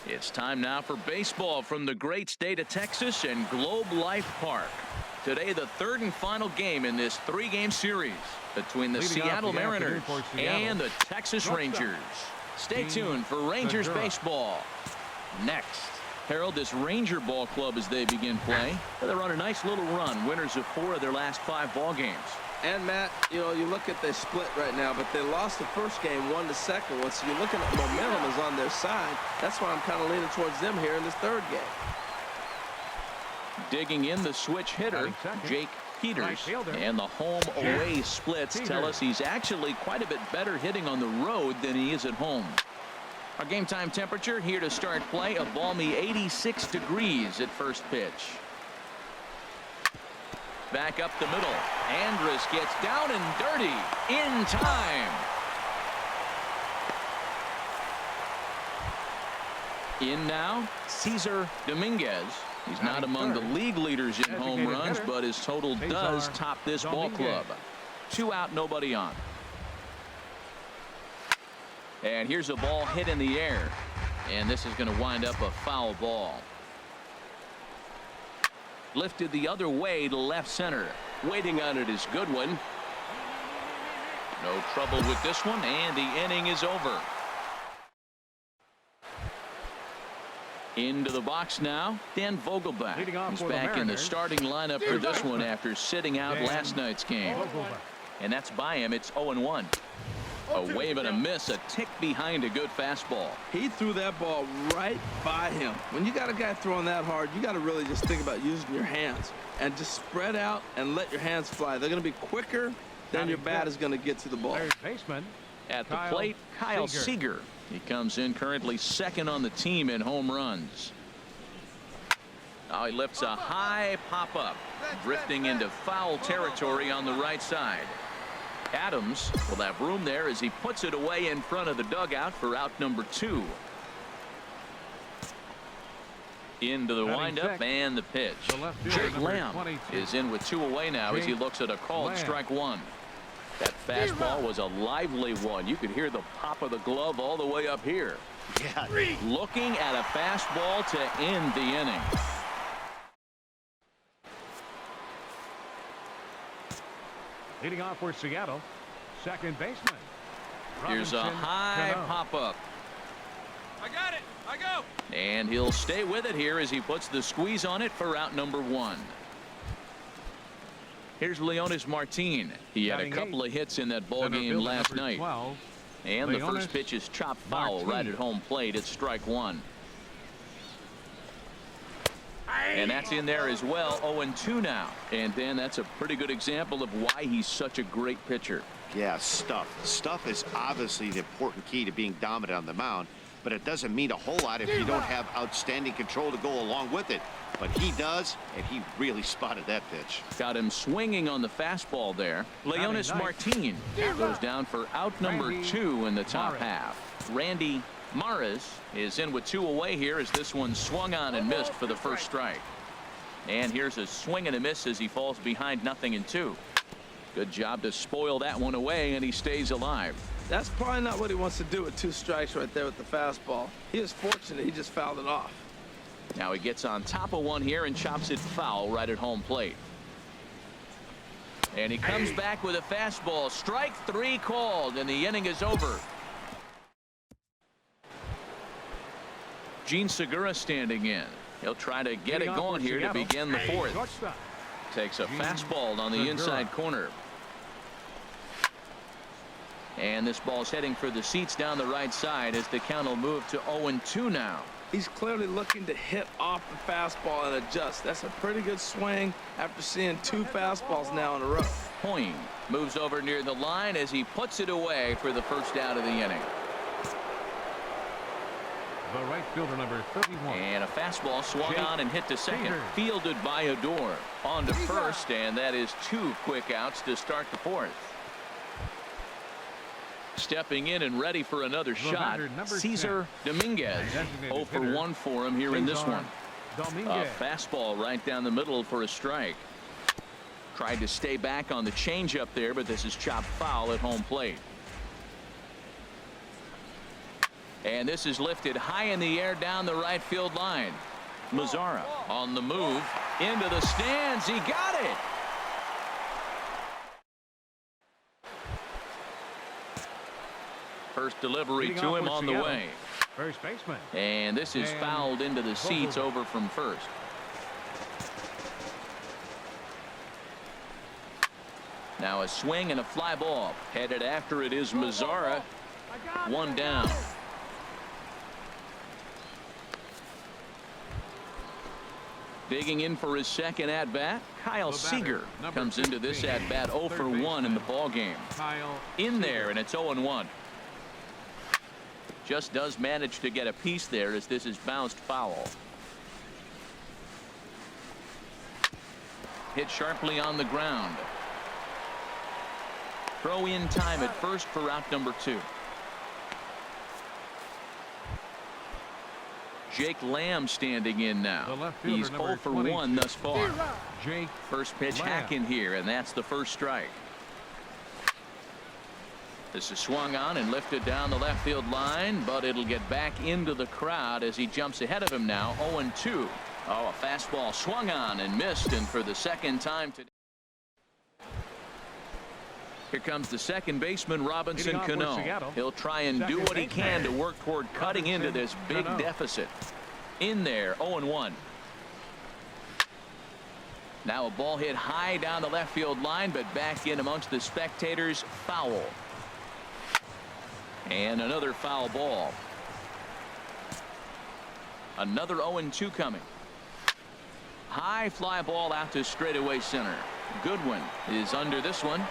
It's time now for baseball from the great state of Texas and Globe Life Park. Today, the third and final game in this three-game series between the Seattle Mariners and the Texas Rangers. Stay tuned for Rangers baseball. Next, Harold, this Ranger ball club as they begin play. They're on a nice little run, winners of 4 of their last 5 ball games. And Matt, you know, you look at their split right now, but they lost the first game, won the second one. So you're looking at momentum is on their side. That's why I'm kind of leaning towards them here in this third game. Digging in, the switch hitter, Jake Peters, and the home-away splits tell us he's actually quite a bit better hitting on the road than he is at home. Our game time temperature here to start play, a balmy 86 degrees at first pitch. Back up the middle. Andrus gets down and dirty in time. In now, Cesar Dominguez. He's not among the league leaders in home runs, but his total does top this ball club. 2 out, nobody on. And here's a ball hit in the air. And this is going to wind up a foul ball. Lifted the other way to left center. Waiting on it is Goodwin. No trouble with this one, and the inning is over. Into the box now, Dan Vogelbach. He's back in the starting lineup for this one after sitting out last night's game. And that's by him. It's 0-1. A wave and a miss, a tick behind a good fastball. He threw that ball right by him. When you got a guy throwing that hard, you got to really just think about using your hands and just spread out and let your hands fly. They're going to be quicker than your bat is going to get to the ball. At the plate, Kyle Seager. He comes in currently second on the team in home runs. Now he lifts a high pop-up, drifting into foul territory on the right side. Adams will have room there as he puts it away in front of the dugout for out number 2. Into the windup and the pitch. Jake Lamb is in with 2 away now as he looks at a called strike 1. That fastball was a lively one. You could hear the pop of the glove all the way up here. Yeah. Looking at a fastball to end the inning. Leading off for Seattle, second baseman. Here's a high pop-up. I got it. I go. And he'll stay with it here as he puts the squeeze on it for out number 1. Here's Leonis Martin. He had a couple of hits in that ball game last night. And the first pitch is chopped foul right at home plate. It's strike 1. And that's in there as well. 0-2 now. And Dan, that's a pretty good example of why he's such a great pitcher. Yeah, stuff. Stuff is obviously the important key to being dominant on the mound, but it doesn't mean a whole lot if you don't have outstanding control to go along with it. But he does, and he really spotted that pitch. Got him swinging on the fastball there. Leonis Martin goes down for out number 2 in the top half. Randy Maris is in with 2 away here as this one swung on and missed for the first strike. And here's a swing and a miss as he falls behind 0-2. Good job to spoil that one away, and he stays alive. That's probably not what he wants to do with 2 strikes right there with the fastball. He is fortunate he just fouled it off. Now he gets on top of one here and chops it foul right at home plate. And he comes back with a fastball. Strike 3 called, and the inning is over. Gene Segura standing in. He'll try to get it going here to begin the 4th. Takes a fastball on the inside corner. And this ball's heading for the seats down the right side as the count will move to 0-2 now. He's clearly looking to hit off the fastball and adjust. That's a pretty good swing after seeing 2 fastballs now in a row. Hoying moves over near the line as he puts it away for the first out of the inning. The right fielder, number 31. And a fastball swung on and hit to second. Fielded by Odor. On to first, and that is 2 quick outs to start the 4th. Stepping in and ready for another shot, Cesar Dominguez. 0 for 1 for him here in this one. A fastball right down the middle for a strike. Tried to stay back on the changeup there, but this is chopped foul at home plate. And this is lifted high in the air down the right field line. Mazzara on the move into the stands. He got it. First delivery to him on the way. First baseman. And this is fouled into the seats over from first. Now a swing and a fly ball. Headed after it is Mazzara. One down. Digging in for his second at-bat, Kyle Seager comes into this at-bat 0 for 1 in the ballgame. In there, and it's 0-1. Just does manage to get a piece there as this is bounced foul. Hit sharply on the ground. Throw in time at first for out number 2. Jake Lamb standing in now. He's 0 for 1 thus far. First pitch hack in here, and that's the first strike. This is swung on and lifted down the left field line, but it'll get back into the crowd as he jumps ahead of him now. 0-2. Oh, a fastball swung on and missed, and for the second time today. Here comes the second baseman, Robinson Cano. He'll try and do what he can to work toward cutting into this big deficit. In there, 0-1. Now a ball hit high down the left field line, but back in amongst the spectators. Foul. And another foul ball. Another 0-2 coming. High fly ball out to straightaway center. Goodwin is under this one.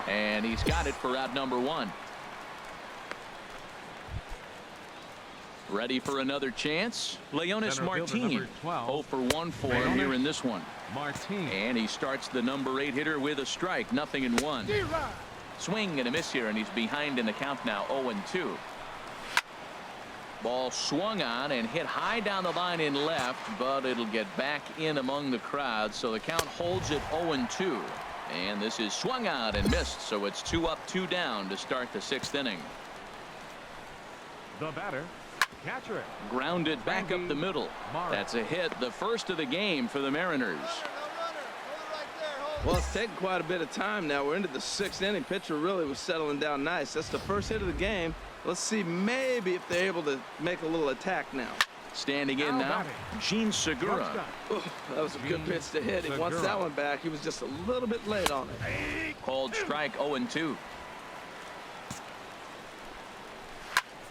And he's got it for out number 1. Ready for another chance. Leonis Martin. 0 for 1 for him here in this one. And he starts the number 8 hitter with a strike. 0-1. Swing and a miss here, and he's behind in the count now. 0-2. Ball swung on and hit high down the line in left, but it'll get back in among the crowd, so the count holds at 0-2. And this is swung out and missed, so it's 2 up, 2 down to start the 6th inning. The batter, catcher. Grounded back up the middle. That's a hit, the first of the game for the Mariners. Well, it's taken quite a bit of time now. We're into the 6th inning. Pitcher really was settling down nice. That's the first hit of the game. Let's see maybe if they're able to make a little attack now. Standing in now, Gene Segura. That was a good pitch to hit. He wants that one back. He was just a little bit late on it. Called strike. 0-2.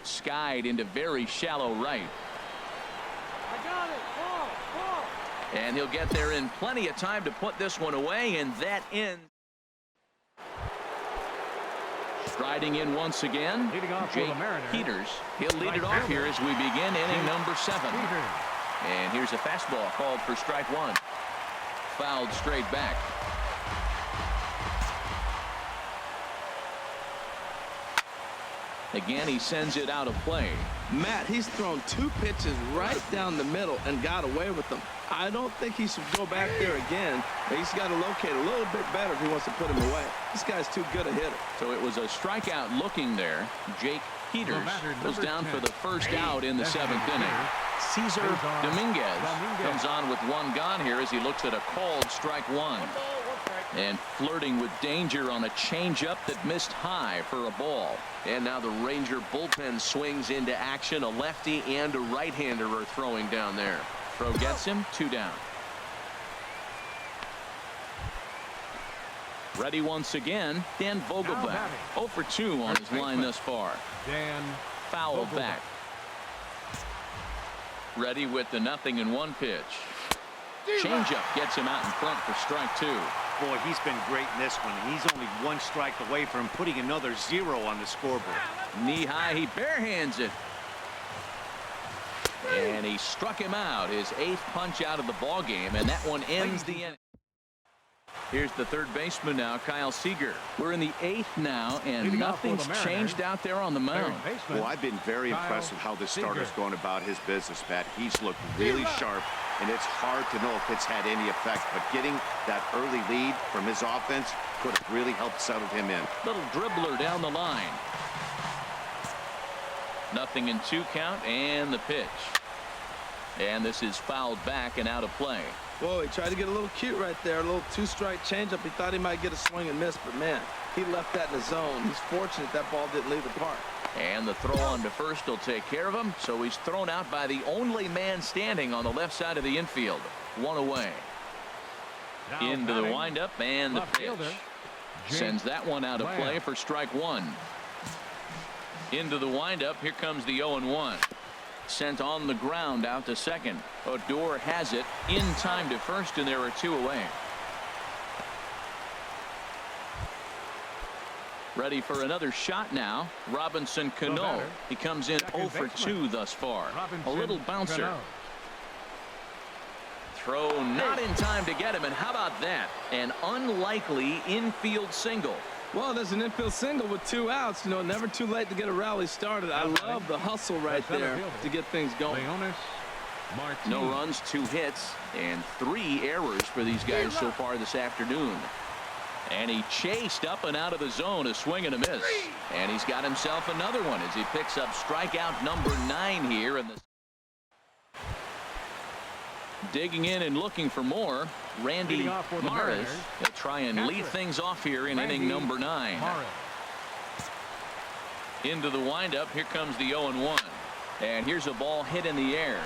Skied into very shallow right. I got it. Ball. And he'll get there in plenty of time to put this one away, and that ends. Striding in once again, Jake Peters. He'll lead it off here as we begin inning number 7. And here's a fastball called for strike 1. Fouled straight back. Again, he sends it out of play. Matt, he's thrown 2 pitches right down the middle and got away with them. I don't think he should go back there again. He's got to locate a little bit better if he wants to put him away. This guy's too good a hitter. So it was a strikeout looking there. Jake Peters goes down for the first out in the 7th inning. Cesar Dominguez comes on with 1 gone here as he looks at a called strike 1. And flirting with danger on a changeup that missed high for a ball. And now the Ranger bullpen swings into action. A lefty and a right-hander are throwing down there. Throw gets him. 2 down. Ready once again, Dan Vogelbach. 0 for 2 on his line thus far. Dan fouled back. Ready with the 0-1 pitch. Changeup gets him out in front for strike 2. Boy, he's been great in this one. He's only 1 strike away from putting another 0 on the scoreboard. Knee high, he barehands it. And he struck him out, his 8th punch out of the ball game, and that one ends the inning. Here's the third baseman now, Kyle Seager. We're in the 8th now, and nothing's changed out there on the mound. Well, I've been very impressed with how this starter's going about his business, Pat. He's looked really sharp, and it's hard to know if it's had any effect, but getting that early lead from his offense could have really helped settle him in. Little dribbler down the line. 0-2 count and the pitch. And this is fouled back and out of play. Whoa, he tried to get a little cute right there. A little two-strike changeup. He thought he might get a swing and miss, but man, he left that in the zone. He's fortunate that ball didn't leave the park. And the throw on to first will take care of him. So he's thrown out by the only man standing on the left side of the infield. One away. Now Into the windup and the pitch. Sends that one out of play for strike one. Into the windup. Here comes the 0-1. Sent on the ground out to second. Odor has it in time to first, and there are two away. Ready for another shot now. Robinson Cano. He comes in 0 for 2 thus far. A little bouncer. Throw not in time to get him, and how about that? An unlikely infield single. Well, there's an infield single with 2 outs. You know, never too late to get a rally started. I love the hustle right there to get things going. No runs, 2 hits, and 3 errors for these guys so far this afternoon. And he chased up and out of the zone, a swing and a miss. And he's got himself another one as he picks up strikeout number 9 here in the. Digging in and looking for more, Randy Maris. He'll try and lead things off here in inning number 9. Into the windup. Here comes the 0-1. And here's a ball hit in the air.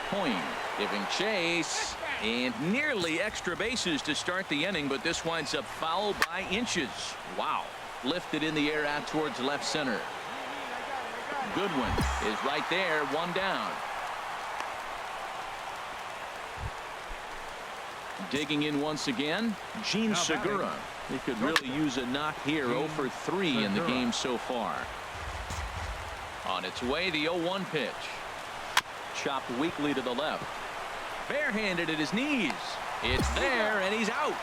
Point giving chase. And nearly extra bases to start the inning, but this winds up foul by inches. Wow. Lifted in the air out towards left center. Goodwin is right there, 1 down. Digging in once again, Gene Segura. He could really use a knock here. 0 for 3 in the game so far. On its way, the 0-1 pitch. Chopped weakly to the left. Barehanded at his knees. It's there, and he's out.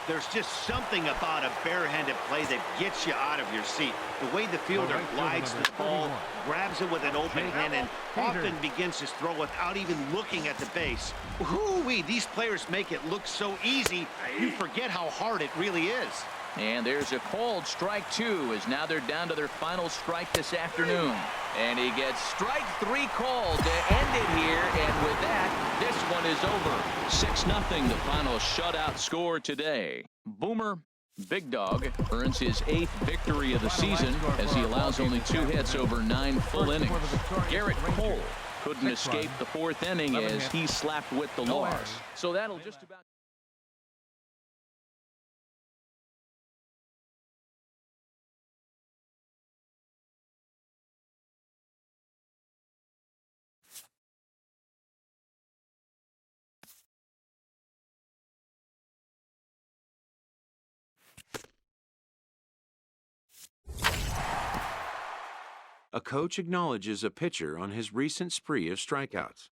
There's just something about a barehanded play that gets you out of your seat. The way the fielder glides to the ball, grabs it with an open hand, and often begins his throw without even looking at the base. Whoo-wee, these players make it look so easy, you forget how hard it really is. And there's a called strike 2 as now they're down to their final strike this afternoon. And he gets strike 3 called to end it here. And with that, this one is over. 6-0 the final shutout score today. Boomer Big Dog earns his 8th victory of the season as he allows only 2 hits over 9 full innings. Garrett Cole couldn't escape the 4th inning as he slapped with the loss. So that'll just about. A coach acknowledges a pitcher on his recent spree of strikeouts.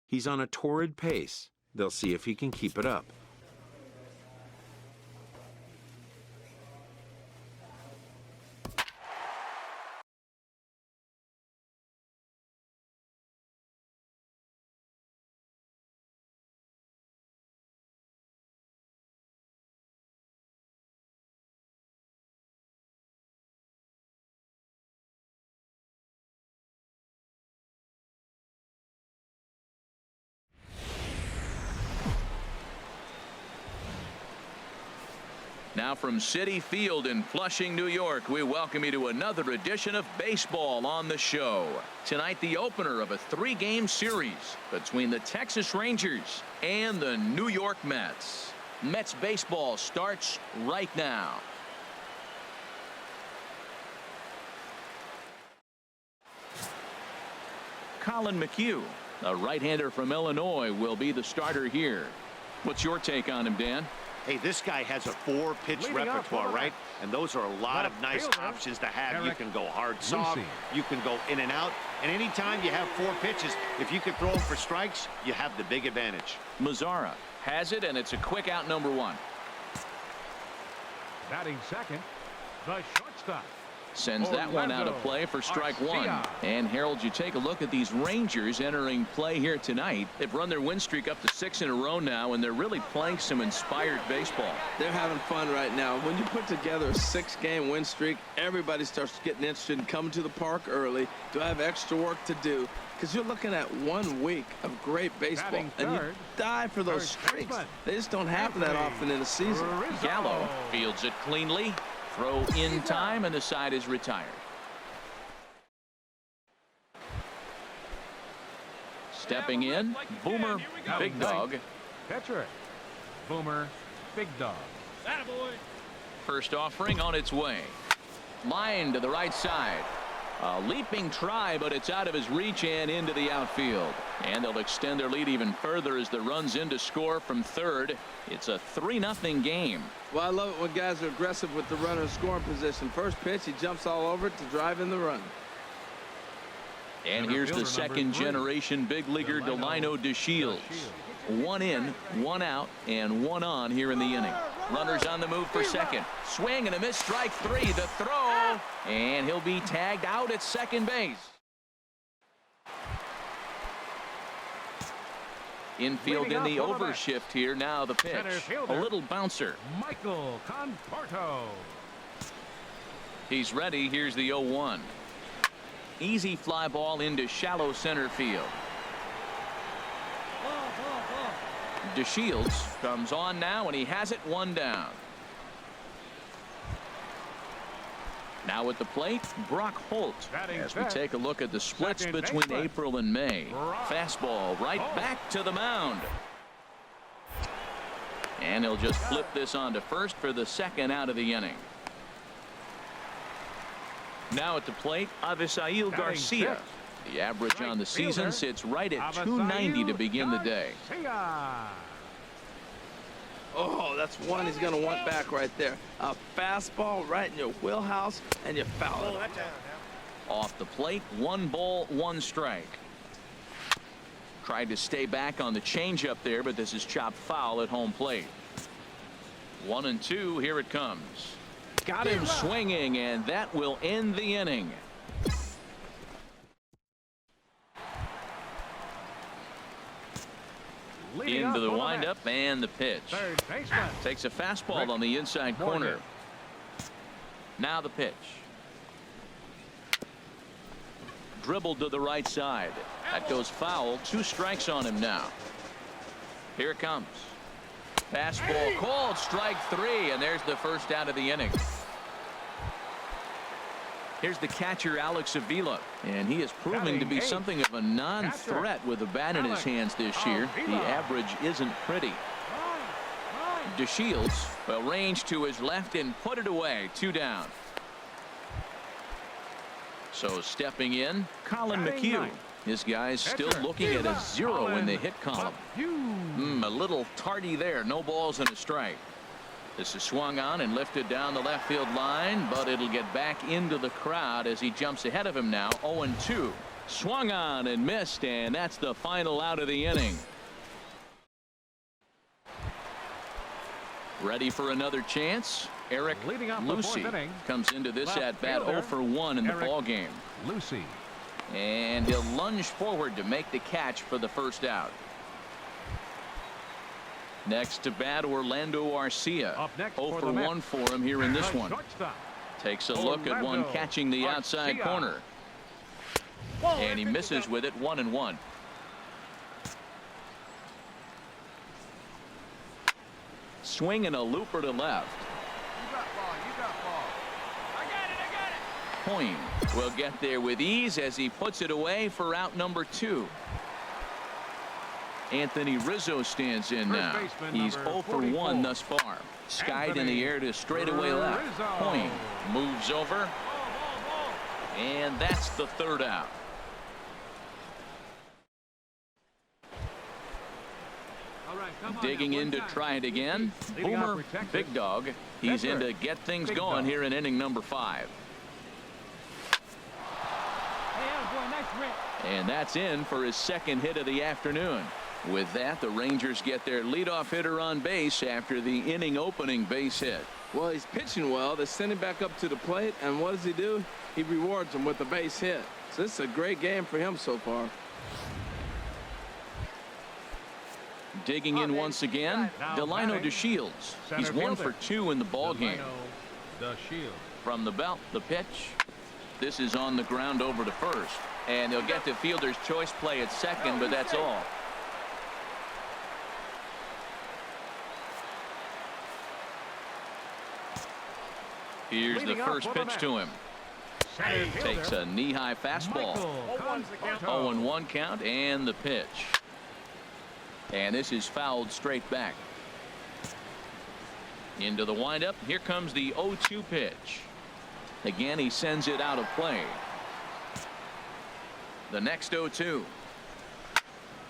He's on a torrid pace. They'll see if he can keep it up. Now from Citi Field in Flushing, New York, we welcome you to another edition of Baseball on the Show. Tonight, the opener of a 3-game series between the Texas Rangers and the New York Mets. Mets baseball starts right now. Colin McHugh, a right-hander from Illinois, will be the starter here. What's your take on him, Dan? Hey, this guy has a 4-pitch repertoire, right? And those are a lot of nice options to have. You can go hard, soft. You can go in and out. And anytime you have 4 pitches, if you can throw them for strikes, you have the big advantage. Mazzara has it, and it's a quick out number 1. Batting second, the shortstop, Sends that one out of play for strike one. And Harold, you take a look at these Rangers entering play here tonight. They've run their win streak up to 6 in a row now, and they're really playing some inspired baseball. They're having fun right now. When you put together a 6-game win streak, everybody starts getting interested in coming to the park early. Do I have extra work to do? Because you're looking at 1 week of great baseball, and you die for those streaks. They just don't happen that often in a season. Gallo fields it cleanly. Throw in time, and the side is retired. Stepping in, Boomer, Big Dog. Catcher, Boomer, Big Dog. First offering on its way. Line to the right side. A leaping try, but it's out of his reach and into the outfield. And they'll extend their lead even further as the runs in to score from third. It's a 3-0 game. Well, I love it when guys are aggressive with the runner in scoring position. First pitch, he jumps all over it to drive in the run. And here's the second-generation big leaguer, Delino DeShields. 1 in, 1 out, and 1 on here in the inning. Runners on the move for second. Swing and a miss, strike 3. The throw, and he'll be tagged out at second base. Infield in the overshift here. Now the pitch. A little bouncer. Michael Conforto. He's ready. Here's the 0-1. Easy fly ball into shallow center field. DeShields comes on now, and he has it 1 down. Now at the plate, Brock Holt. As we take a look at the splits between April and May. Fastball right back to the mound. And he'll just flip this on to first for the second out of the inning. Now at the plate, Avisail Garcia. The average on the season sits right at 290 to begin the day. Oh, that's one he's going to want back right there. A fastball right in your wheelhouse, and you foul it. Off the plate, 1 ball, 1 strike. Tried to stay back on the changeup there, but this is chopped foul at home plate. 1-2, here it comes. Got him swinging, and that will end the inning. Into the windup and the pitch. Takes a fastball on the inside corner. Now the pitch. Dribbled to the right side. That goes foul. 2 strikes on him now. Here it comes. Fastball called, strike 3, and there's the first out of the inning. Here's the catcher, Alex Avila, and he is proving to be something of a non-threat with the bat in his hands this year. The average isn't pretty. DeShields, well, range to his left and put it away. 2 down. So stepping in, Colin McHugh. This guy's still looking at a 0 in the hit column. A little tardy there. No balls and a strike. This is swung on and lifted down the left field line, but it'll get back into the crowd as he jumps ahead of him now. 0-2. Swung on and missed, and that's the final out of the inning. Ready for another chance? Eric Lucy comes into this at bat 0 for 1 in the ball game. Lucy. And he'll lunge forward to make the catch for the first out. Next to bat, Orlando Arcia. 0 for 1 for him here in this one. Takes a look at one catching the outside corner. And he misses with it. 1-1. Swing and a looper to left. Point will get there with ease as he puts it away for out number 2. Anthony Rizzo stands in now. He's 0 for 1 thus far. Skied in the air to straightaway left. Point moves over. And that's the third out. Digging in to try it again. Boomer, Big Dog. He's in to get things going here in inning number 5. And that's in for his second hit of the afternoon. With that, the Rangers get their leadoff hitter on base after the inning opening base hit. Well, he's pitching well. They send him back up to the plate, and what does he do? He rewards him with a base hit. So this is a great game for him so far. Digging in once again, Delino DeShields. He's 1 for 2 in the ball game. From the belt, the pitch. This is on the ground over to first. And they'll get the fielder's choice play at second, but that's all. Here's the first pitch to him. Takes a knee-high fastball. 0-1 count and the pitch. And this is fouled straight back. Into the windup. Here comes the 0-2 pitch. Again, he sends it out of play. The next 0-2.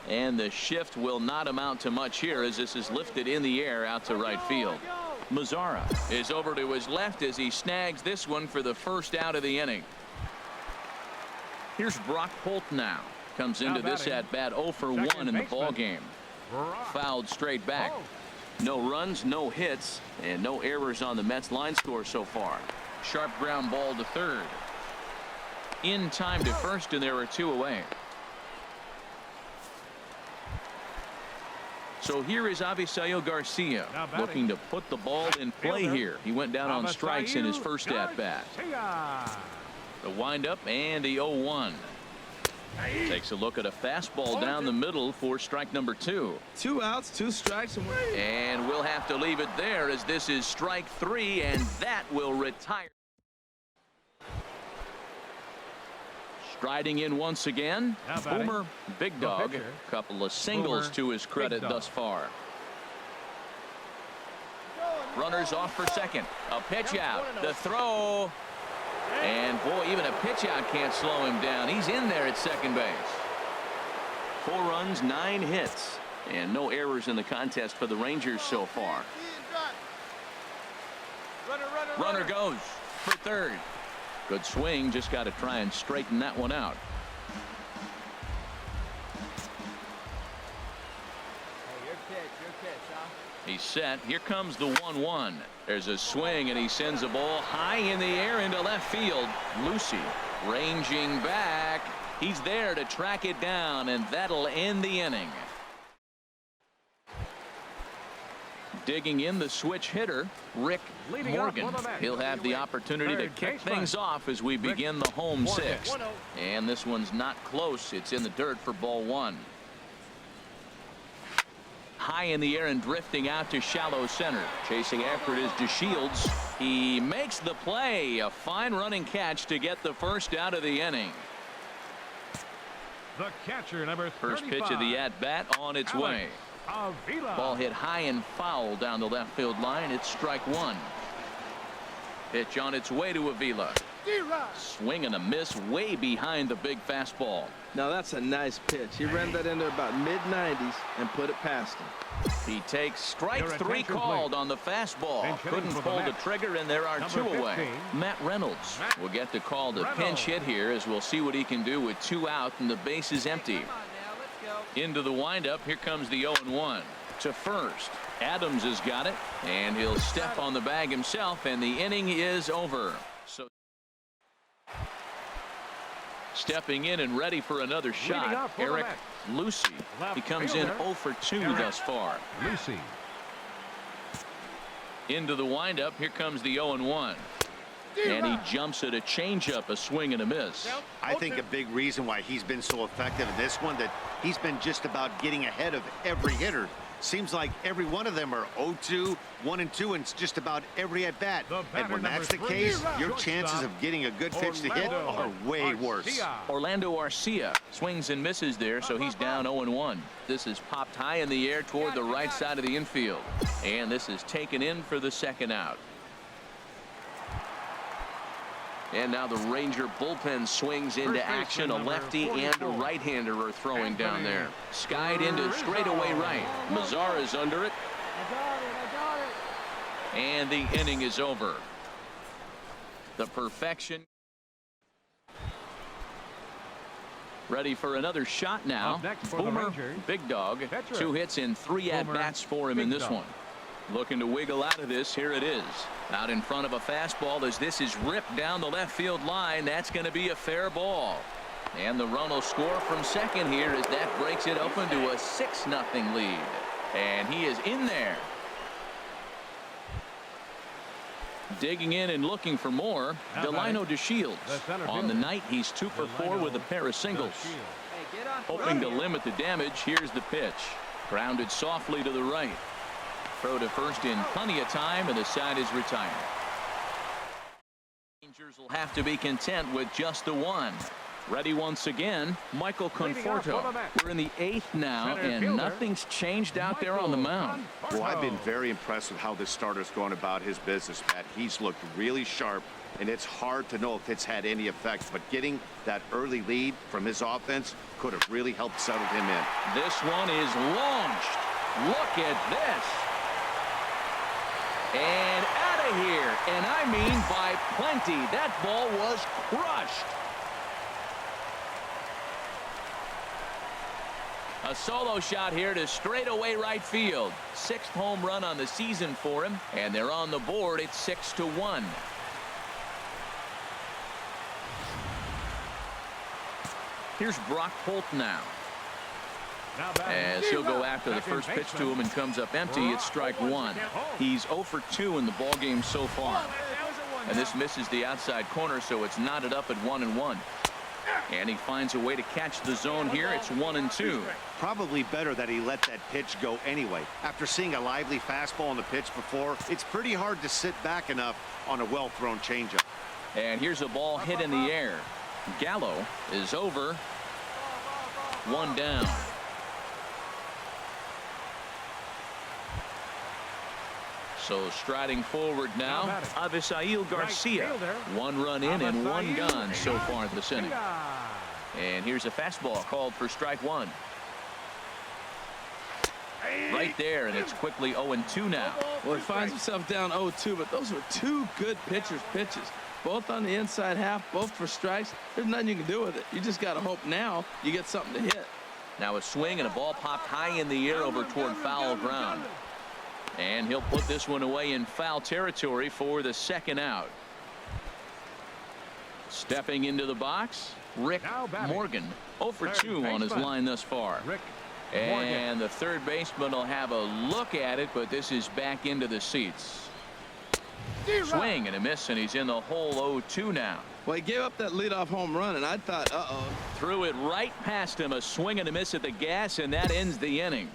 And the shift will not amount to much here as this is lifted in the air out to right field. Mazzara is over to his left as he snags this one for the first out of the inning. Here's Brock Holt now. Comes into this at bat 0 for 1 in the ball game. Fouled straight back. No runs, no hits, and no errors on the Mets line score so far. Sharp ground ball to third. In time to first, and there are 2 away. So here is Avisail Garcia looking to put the ball in play here. He went down on strikes in his first at bat. The windup and the 0-1. Takes a look at a fastball down the middle for strike number 2. 2 outs, 2 strikes, and we'll have to leave it there as this is strike 3, and that will retire. Striding in once again, Boomer Big Dog. Couple of singles to his credit thus far. Runners off for second. A pitch out. The throw. And boy, even a pitch out can't slow him down. He's in there at second base. 4 runs, 9 hits, and no errors in the contest for the Rangers so far. Runner goes for third. Good swing, just got to try and straighten that one out. He's set. Here comes the 1-1. There's a swing, and he sends a ball high in the air into left field. Lucy ranging back. He's there to track it down, and that'll end the inning. Digging in the switch hitter, Rick Morgan. He'll have the opportunity to kick things off as we begin the home 6th. And this one's not close. It's in the dirt for ball 1. High in the air and drifting out to shallow center. Chasing after it is DeShields. He makes the play. A fine running catch to get the first out of the inning. The catcher, number 35. First pitch of the at-bat on its way. Ball hit high and foul down the left field line. It's strike 1. Pitch on its way to Avila. Swing and a miss way behind the big fastball. Now that's a nice pitch. He ran that into about mid-90s and put it past him. He takes strike 3 called on the fastball. Couldn't pull the trigger, and there are 2 away. Matt Reynolds will get the call to pinch hit here as we'll see what he can do with 2 out and the base is empty. Into the windup. Here comes the 0-1 to first. Adams has got it, and he'll step on the bag himself, and the inning is over. So stepping in and ready for another shot, Eric Lucy. He comes in 0 for 2 thus far. Lucy. Into the windup. Here comes the 0-1. And he jumps at a changeup, a swing and a miss. I think a big reason why he's been so effective in this one, that he's been just about getting ahead of every hitter. Seems like every one of them are 0-2, 1-2, and it's just about every at bat. And when that's the case, your chances of getting a good pitch to hit are way worse. Orlando Arcia swings and misses there, so he's down 0-1. This is popped high in the air toward the right side of the infield. And this is taken in for the second out. And now the Ranger bullpen swings into action. A lefty and a right-hander are throwing down there. Skied into straightaway right. Mazzara's under it. And the inning is over. The perfection. Ready for another shot now. Boomer Big Dog. 2 hits and 3 at-bats for him in this one. Looking to wiggle out of this. Here it is. Out in front of a fastball as this is ripped down the left field line. That's going to be a fair ball. And the run will score from second here as that breaks it open to a 6-0 lead. And he is in there. Digging in and looking for more, Delino DeShields. On the night, he's 2 for 4 with a pair of singles. Hoping to limit the damage, here's the pitch. Grounded softly to the right. Throw to first in plenty of time, and the side is retired. Rangers will have to be content with just the one. Ready once again, Michael Conforto. We're in the 8th now, and nothing's changed out there on the mound. Well, I've been very impressed with how this starter's going about his business, Matt. He's looked really sharp, and it's hard to know if it's had any effect, but getting that early lead from his offense could have really helped settle him in. This one is launched. Look at this. And out of here, and I mean by plenty. That ball was crushed. A solo shot here to straightaway right field. 6th home run on the season for him, and they're on the board. It's 6-1. Here's Brock Holt now. As he'll go after the first pitch to him and comes up empty. It's strike 1. He's 0 for 2 in the ball game so far. And this misses the outside corner, so it's knotted up at 1-1. And he finds a way to catch the zone here. It's 1-2. Probably better that he let that pitch go anyway. After seeing a lively fastball on the pitch before, it's pretty hard to sit back enough on a well-thrown changeup. And here's a ball hit in the air. Gallo is over. 1 down. So striding forward now, Avisail Garcia. 1 run in and 1 gone so far this inning. And here's a fastball called for strike 1. Right there, and it's quickly 0-2 now. Well, he finds himself down 0-2, but those were 2 good pitchers' pitches. Both on the inside half, both for strikes. There's nothing you can do with it. You just got to hope now you get something to hit. Now a swing and a ball popped high in the air over toward foul ground. And he'll put this one away in foul territory for the 2nd out. Stepping into the box, Rick Morgan. 0 for 2 on his line thus far. And the third baseman will have a look at it, but this is back into the seats. Swing and a miss, and he's in the hole 0-2 now. Well, he gave up that leadoff home run, and I thought, uh-oh. Threw it right past him. A swing and a miss at the gas, and that ends the inning.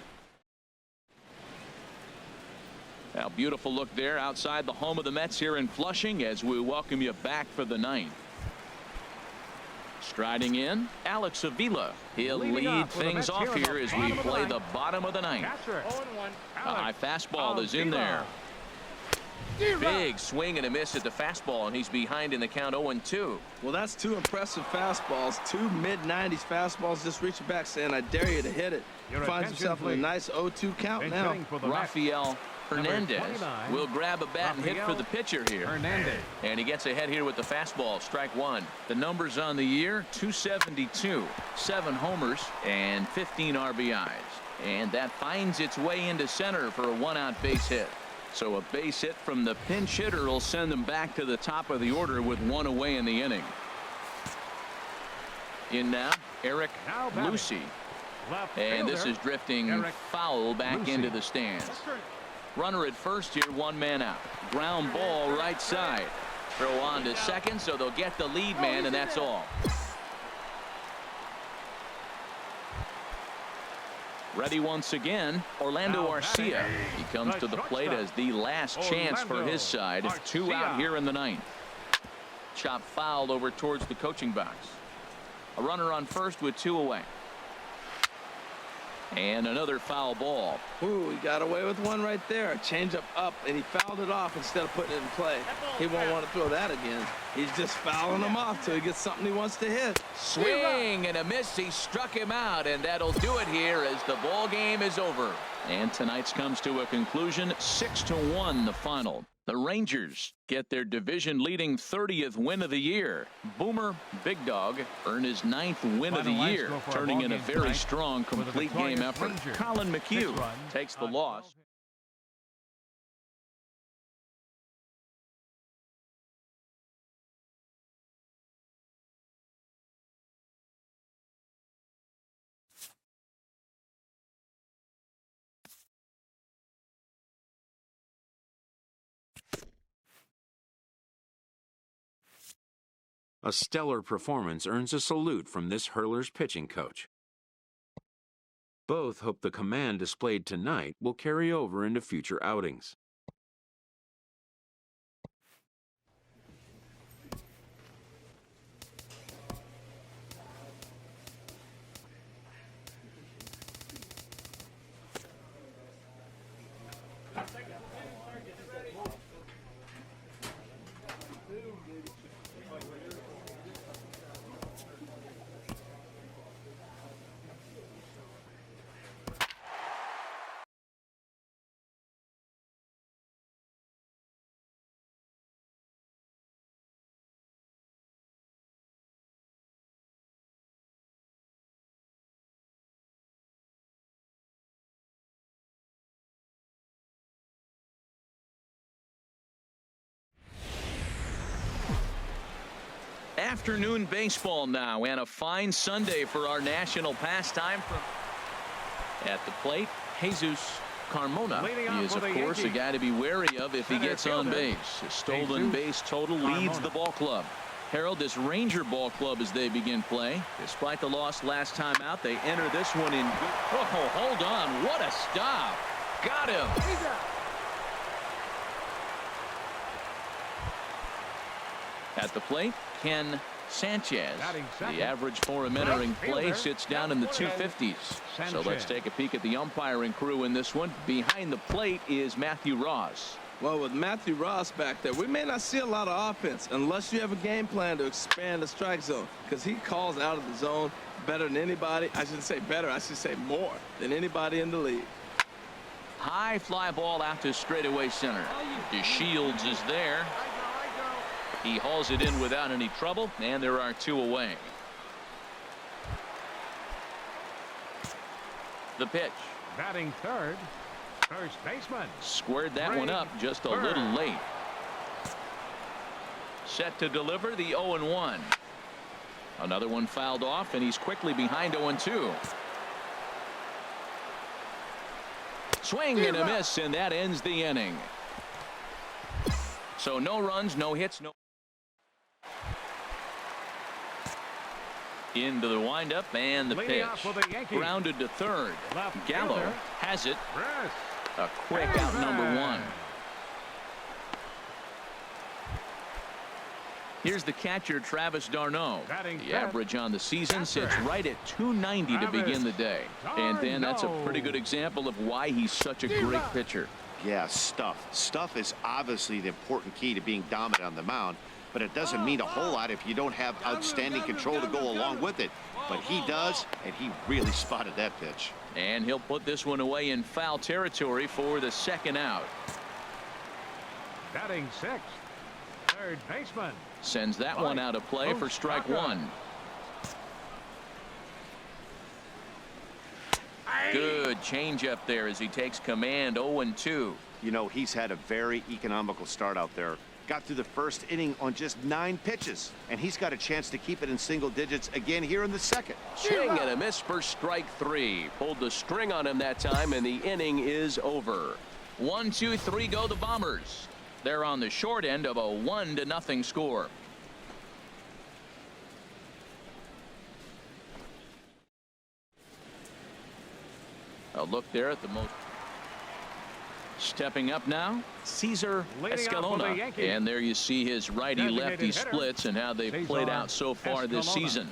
Now, beautiful look there outside the home of the Mets here in Flushing as we welcome you back for the 9th. Striding in, Alex Avila. He'll lead things off here as we play the bottom of the 9th. A high fastball is in there. Big swing and a miss at the fastball, and he's behind in the count 0-2. Well, that's 2 impressive fastballs. 2 mid-90s fastballs just reaching back saying, I dare you to hit it. Finds himself in a nice 0-2 count now. Rafael Hernandez will grab a bat and hit for the pitcher here. And he gets ahead here with the fastball. Strike 1. The numbers on the year, 272, 7 homers, and 15 RBIs. And that finds its way into center for a 1-out base hit. So a base hit from the pinch hitter will send them back to the top of the order with 1 away in the inning. In now, Eric Lucy. And this is drifting foul back into the stands. Runner at first here, 1 man out. Ground ball right side. Throw on to second, so they'll get the lead man, and that's all. Ready once again, Orlando Arcia. He comes to the plate as the last chance for his side. 2 out here in the 9th. Chop fouled over towards the coaching box. A runner on first with 2 away. And another foul ball. Ooh, he got away with one right there. A changeup up, and he fouled it off instead of putting it in play. He won't want to throw that again. He's just fouling him off till he gets something he wants to hit. Swing and a miss. He struck him out, and that'll do it here as the ball game is over. And tonight's comes to a conclusion. 6-1 the final. The Rangers get their division-leading 30th win of the year. Boomer Big Dog earned his 9th win of the year, turning in a very strong complete game effort. Colin McHugh takes the loss. A stellar performance earns a salute from this hurler's pitching coach. Both hope the command displayed tonight will carry over into future outings. Afternoon baseball now, and a fine Sunday for our national pastime. At the plate, Jesus Carmona. He is, of course, a guy to be wary of if he gets on base. His stolen base total leads the ball club. Harold, this Ranger ball club as they begin play. Despite the loss last time out, they enter this one in. Oh, hold on. What a stop. Got him. At the plate, Ken Sanchez. The average for him entering play sits down in the 250s. So let's take a peek at the umpiring crew in this one. Behind the plate is Matthew Ross. Well, with Matthew Ross back there, we may not see a lot of offense unless you have a game plan to expand the strike zone, because he calls out of the zone better than anybody. I shouldn't say better, I should say more than anybody in the league. High fly ball out to straightaway center. DeShields is there. He hauls it in without any trouble, and there are two away. The pitch. Batting third, first baseman. Squared that one up just a little late. Set to deliver the 0-1. Another one fouled off, and he's quickly behind 0-2. Swing and a miss, and that ends the inning. So no runs, no hits, no. Into the windup, and the pitch. Grounded to third. Gallo has it. A quick out, number one. Here's the catcher, Travis d'Arnaud. The average on the season sits right at 290 to begin the day. And then that's a pretty good example of why he's such a great pitcher. Yeah, stuff. Stuff is obviously the important key to being dominant on the mound, but it doesn't mean a whole lot if you don't have outstanding control to go along with it. But he does, and he really spotted that pitch. And he'll put this one away in foul territory for the second out. Batting sixth, third baseman. Sends that one out of play for strike one. Good changeup there as he takes command. 0-2. You know, he's had a very economical start out there. Got through the first inning on just 9 pitches, and he's got a chance to keep it in single digits again here in the second. Swing and a miss for strike 3. Pulled the string on him that time, and the inning is over. 1, 2, 3 go the Bombers. They're on the short end of a 1-0 score. A look there at the most. Stepping up now, Cesar Escalona. And there you see his righty-lefty splits and how they've played out so far this season.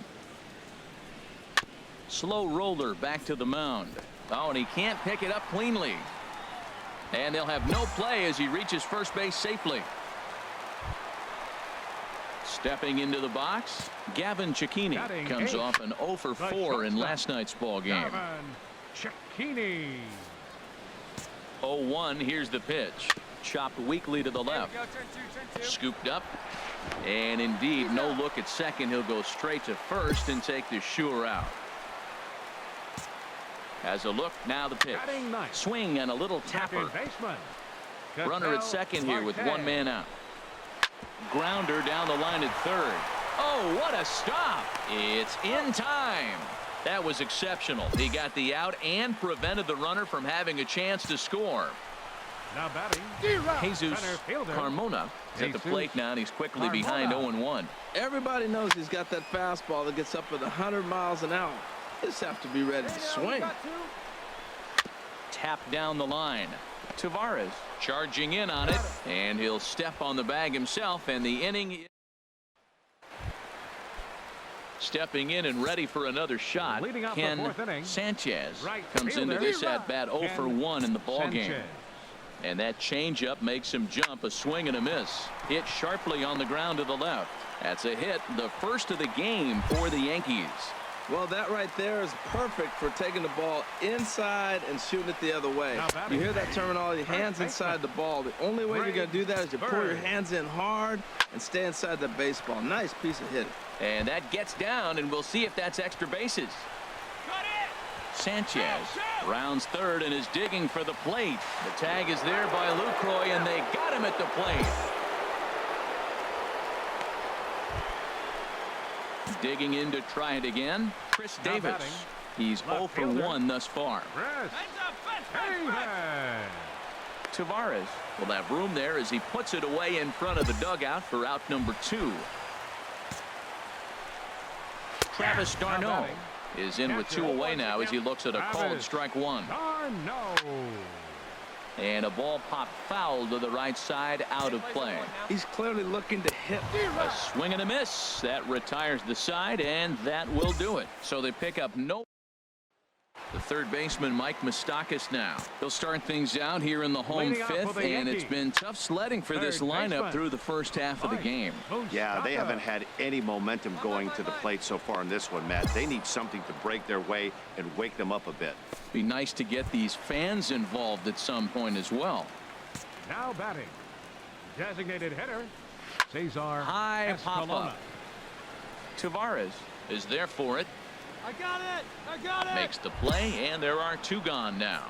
Slow roller back to the mound. Oh, and he can't pick it up cleanly. And they'll have no play as he reaches first base safely. Stepping into the box, Gavin Cecchini comes off an 0 for 4 in last night's ball game. Cecchini. 0-1. Here's the pitch. Chopped weakly to the left. Scooped up. And indeed, no look at second. He'll go straight to first and take the sure out. Has a look. Now the pitch. Swing and a little tapper. Runner at second here with one man out. Grounder down the line at third. Oh, what a stop. It's in time. That was exceptional. He got the out and prevented the runner from having a chance to score. Now batting. Jesus Center fielder. Carmona is at the Jesus plate now, and he's quickly Carmona. behind 0-1. Everybody knows he's got that fastball that gets up at 100 miles an hour. You just have to be ready to swing. Tap down the line. Tavares charging in on it, and he'll step on the bag himself, and the inning. Stepping in and ready for another shot. Leading off the Ken fourth inning, Sanchez right comes into fielder. this at bat 0 for 1 in the ball game. Sanchez. And that changeup makes him jump. A swing and a miss. Hit sharply on the ground to the left. That's a hit, the first of the game for the Yankees. Well, that right there is perfect for taking the ball inside and shooting it the other way. You hear that terminology, hands inside the ball. The only way you're going to do that is you pull your hands in hard and stay inside the baseball. Nice piece of hitting. And that gets down, and we'll see if that's extra bases. Sanchez rounds third and is digging for the plate. The tag is there by Lucroy, and they got him at the plate. Digging in to try it again, Chris Davis. He's 0 for 1 thus far. Tavares will have room there as he puts it away in front of the dugout for out number 2. Travis d'Arnaud is in with 2 away now as he looks at a called strike 1. And a ball popped foul to the right side, out of play. He's clearly looking to hit. A swing and a miss. That retires the side, and that will do it. So they pick up no. The third baseman, Mike Moustakas, now. They'll start things out here in the home fifth, and it's been tough sledding for this lineup through the first half of the game. Yeah, they haven't had any momentum going to the plate so far in this one, Matt. They need something to break their way and wake them up a bit. Be nice to get these fans involved at some point as well. Now batting, designated hitter, Cesar High pop Escalona. up. Tavares is there for it. I got it! I got it! Makes the play, and there are 2 gone now.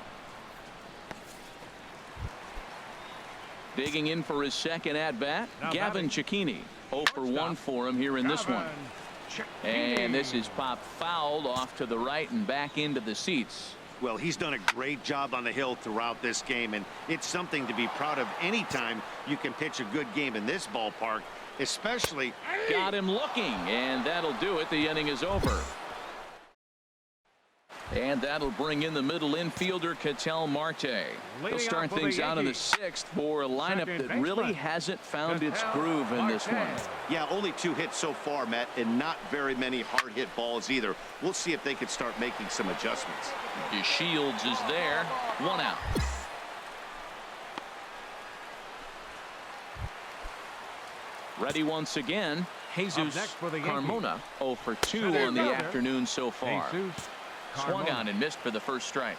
Digging in for his second at-bat, Gavin Cecchini. 0 for 1 for him here in this one. And this is popped fouled off to the right and back into the seats. Well, he's done a great job on the hill throughout this game, and it's something to be proud of anytime you can pitch a good game in this ballpark, especially. Got him looking, and that'll do it. The inning is over. And that'll bring in the middle infielder, Ketel Marte. They'll start things out in the 6th for a lineup that really hasn't found its groove in this one. Yeah, only 2 hits so far, Matt, and not very many hard hit balls either. We'll see if they can start making some adjustments. DeShields is there. 1 out. Ready once again. Jesus Carmona 0 for 2 on the afternoon so far. Swung on and missed for the first strike.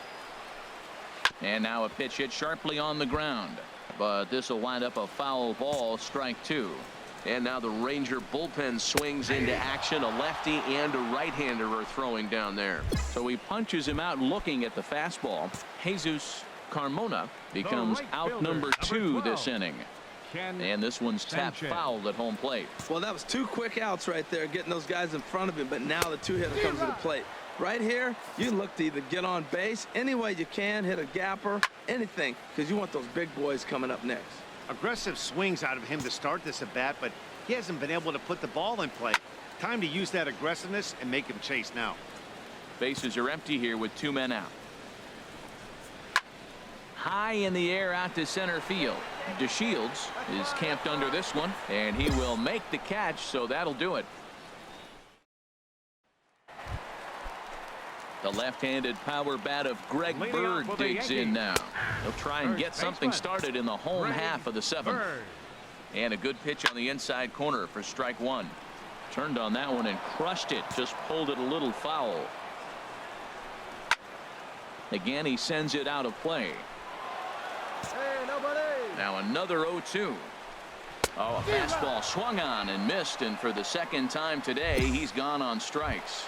And now a pitch hit sharply on the ground. But this will wind up a foul ball, strike 2. And now the Ranger bullpen swings into action. A lefty and a right-hander are throwing down there. So he punches him out looking at the fastball. Jesus Carmona becomes out number 2 this inning. And this one's tapped fouled at home plate. Well, that was 2 quick outs right there, getting those guys in front of him. But now the 2-hitter comes to the plate. Right here, you look to either get on base any way you can, hit a gapper, anything, because you want those big boys coming up next. Aggressive swings out of him to start this at bat, but he hasn't been able to put the ball in play. Time to use that aggressiveness and make him chase now. Bases are empty here with 2 men out. High in the air out to center field. DeShields is camped under this one, and he will make the catch, so that'll do it. The left-handed power bat of Greg Bird digs in now. He'll try and get something started in the home half of the 7th. And a good pitch on the inside corner for strike 1. Turned on that one and crushed it. Just pulled it a little foul. Again, he sends it out of play. Now another 0-2. Oh, a fastball swung on and missed, and for the second time today, he's gone on strikes.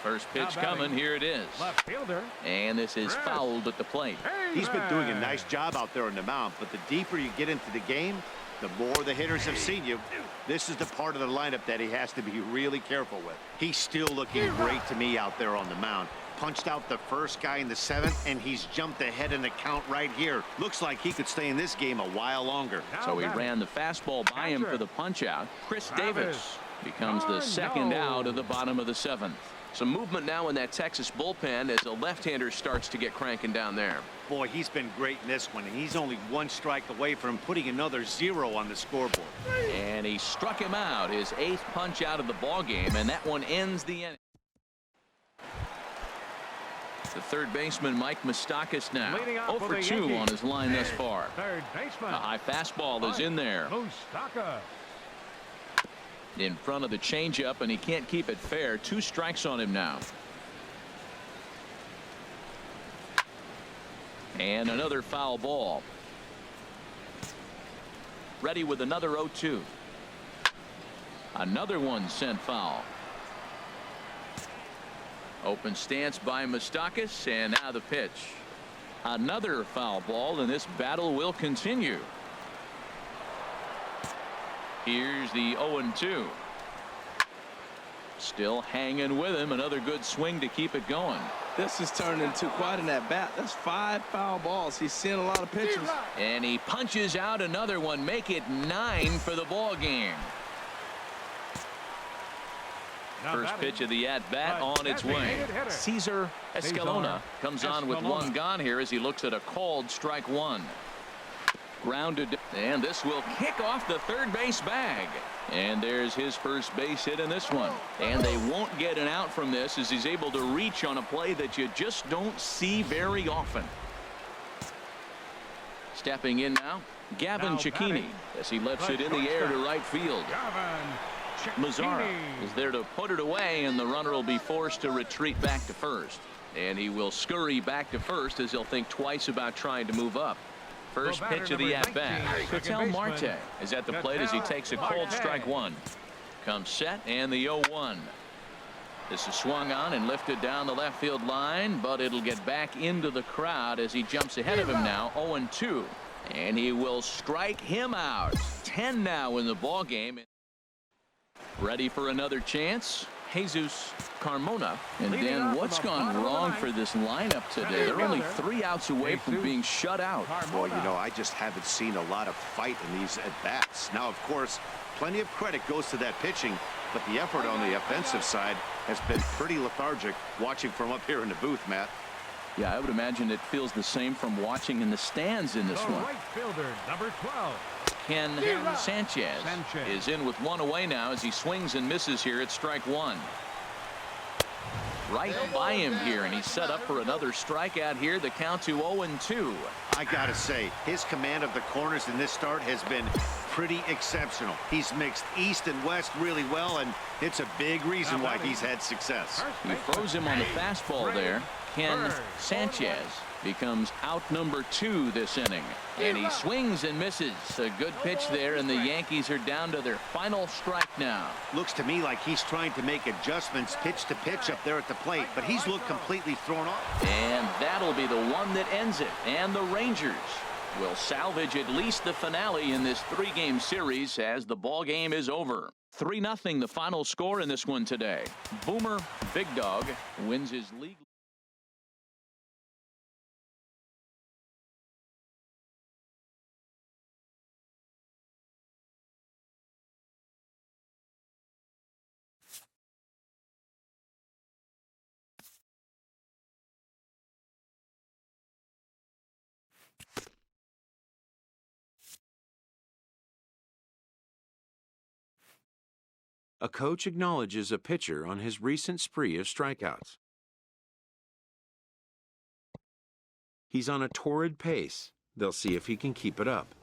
First pitch coming. Here it is. Left fielder. And this is fouled at the plate. He's been doing a nice job out there on the mound, but the deeper you get into the game, the more the hitters have seen you. This is the part of the lineup that he has to be really careful with. He's still looking great to me out there on the mound. punched out the first guy in the 7th, and he's jumped ahead in the count right here. Looks like he could stay in this game a while longer. So he ran the fastball by him for the punch-out. Chris Davis becomes the second out of the bottom of the 7th. Some movement now in that Texas bullpen as a left-hander starts to get cranking down there. Boy, he's been great in this one, and he's only one strike away from putting another 0 on the scoreboard. And he struck him out, his 8th punch out of the ball game, and that one ends the inning. The third baseman, Mike Moustakas, now 0 for 2 on his line thus far. Third baseman. A high fastball is in there. Moustakas. In front of the changeup, and he can't keep it fair. 2 strikes on him now. And another foul ball. Ready with another 0-2. Another one sent foul. Open stance by Moustakas, and now the pitch. Another foul ball, and this battle will continue. Here's the 0-2. Still hanging with him. Another good swing to keep it going. This has turned into quite an at-bat. That's 5 foul balls. He's seeing a lot of pitches. And he punches out another one. Make it 9 for the ball game. First pitch of the at-bat on its way. Cesar Escalona comes on with 1 gone here as he looks at a called strike 1. Grounded, and this will kick off the third base bag. And there's his first base hit in this one. And they won't get an out from this as he's able to reach on a play that you just don't see very often. Stepping in now, Gavin Cecchini as he lifts it in the air to right field. Mazzara is there to put it away, and the runner will be forced to retreat back to first. And he will scurry back to first as he'll think twice about trying to move up. First pitch of the at-bat. Ketel Marte is at the plate as he takes a cold strike 1. Comes set, and the 0-1. This is swung on and lifted down the left field line, but it'll get back into the crowd as he jumps ahead of him now. 0-2. And he will strike him out. 10 now in the ball game. Ready for another chance. Jesus Carmona. And then what's gone wrong for this lineup today? They're only 3 outs away from being shut out. Boy, you know, I just haven't seen a lot of fight in these at-bats. Now, of course, plenty of credit goes to that pitching, but the effort on the offensive side has been pretty lethargic watching from up here in the booth, Matt. Yeah, I would imagine it feels the same from watching in the stands in this one. Right fielder, number 12. Ken Sanchez is in with 1 away now as he swings and misses here at strike 1. Right by him here, and he's set up for another strikeout here. The count to 0-2. I gotta say, his command of the corners in this start has been pretty exceptional. He's mixed east and west really well, and it's a big reason why he's had success. He throws him on the fastball there. Ken Sanchez becomes out number 2 this inning, and he swings and misses. A good pitch there, and the Yankees are down to their final strike now. Looks to me like he's trying to make adjustments pitch to pitch up there at the plate, but he's looked completely thrown off. And that'll be the one that ends it, and the Rangers will salvage at least the finale in this 3-game series as the ball game is over. 3-0 the final score in this one today. Boomer Big Dog wins his league. A coach acknowledges a pitcher on his recent spree of strikeouts. He's on a torrid pace. They'll see if he can keep it up.